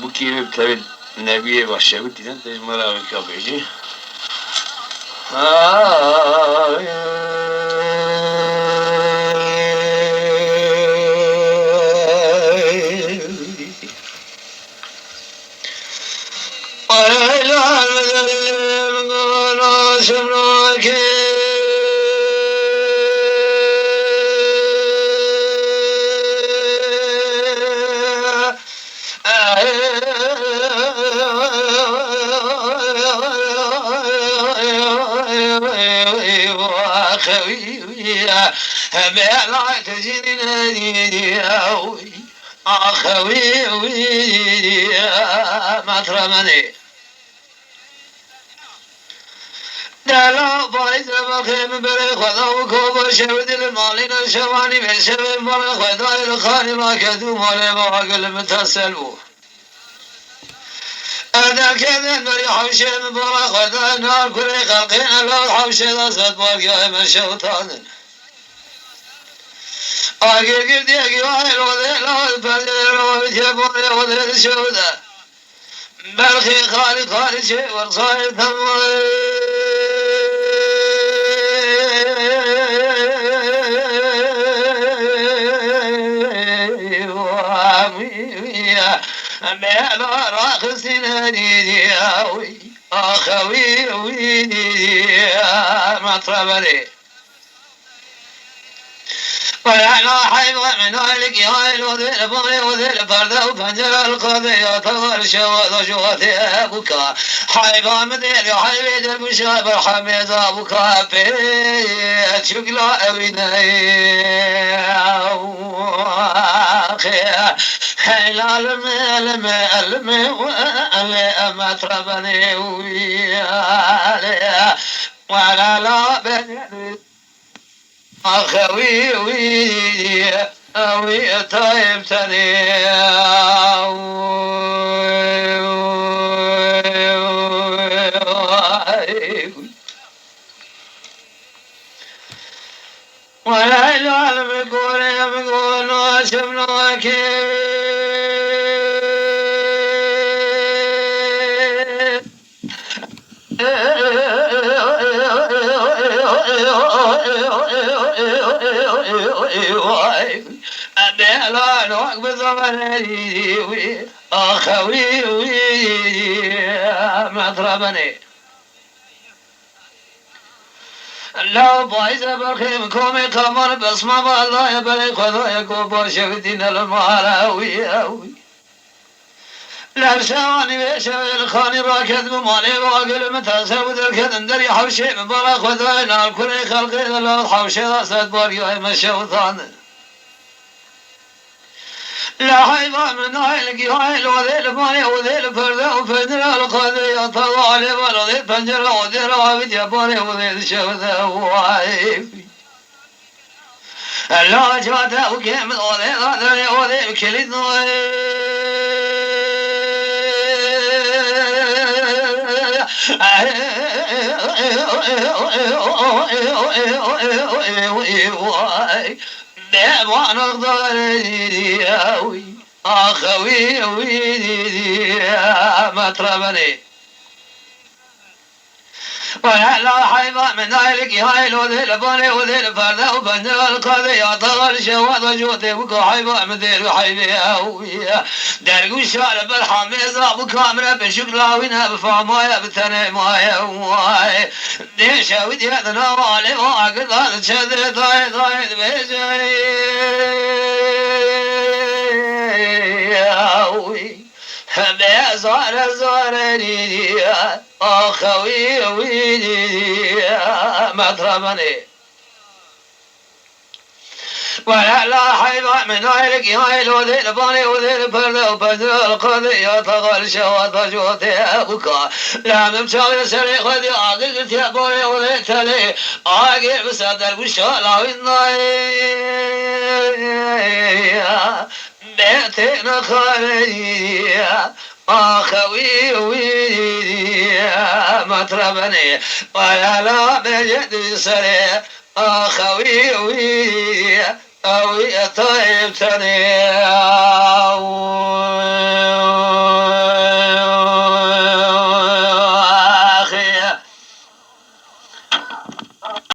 bu ki tabi Nebiye başladı diyen de merak ediyor. ما تجيني أخوي ما ترمني دلا بايز بخيم بري خدا وكوب شود المالين الشواني بشب مال خدا الخاني ما كدو مال ما قل متسلو أنا كذا بري حوشة مبارك خدا نار كل خلقين لا حوشة صد باقي مشوتان آگے گردی گیوائے لودے لود پردے لود جبونے ودے شودا بلخی خالی خالی چه ورصای تموے وامیا مالا راخسين دياوي أخوي ويدي مطربري ولا حيب من ذلك يا الوذل بغي وذل فرده وفنجر القضية تغر شواذ شواتي أبوكا حيب مدير يا حيب المشاب الحميد أبوكا بيت شكلا أبيني العلم ما تربني ويا ولا لا بني أخوي ويدي أوي طيب تاني ولا العالم يقول واشمنا كيف لا نوقف ضمني أخوي مضربني لا بايز برخيم كومي كمان بس ما بالله يبلي خذا يكوب شفتين المعراوي لا بسواني بشوي الخاني راكد بمالي واقل متاسود الكدن دري حوشي مبارا خذا نار كل خلقي لا حوشي راسد باريو مشوطان لا حيضا من هايلك هايل وذيل مالي وذيل فرده وفدر القضية طوالي والذيل بنجر وذيل عابد يباري وذيل شوذا وايف لا جاتا وكيم وذيل هذا وذيل كليد دعوان الضريري أخوي ويدي مطربني ولا حيضا من ذلك هايل وذيل بني وذيل فرده وبنجر القضية طغل شواذ وجوتي وكو حيضا من ذيل وحيبي أويا درقو الشارب الحميز أبو كامرة بشكلاوينها بفعمايا بتنمايا واي ديشا ودي هذا نوالي واقل هذا شذر ضايد بيجري بزار زارني أخوي ويدي مطربني ولا لا حيضا من ذلك هايل وذيل باني وذيل فرده وبدر القضية طغل شواذ جوتي أبوكا لا ممشاغل سري خذي عاقل قلت يا باني وذيل تلي عاقل بصدر وشالا والناي بيتنا خالي أخوي ويدي مطربني ولا لا بجد سري أخوي ويدي أوي طيب تاني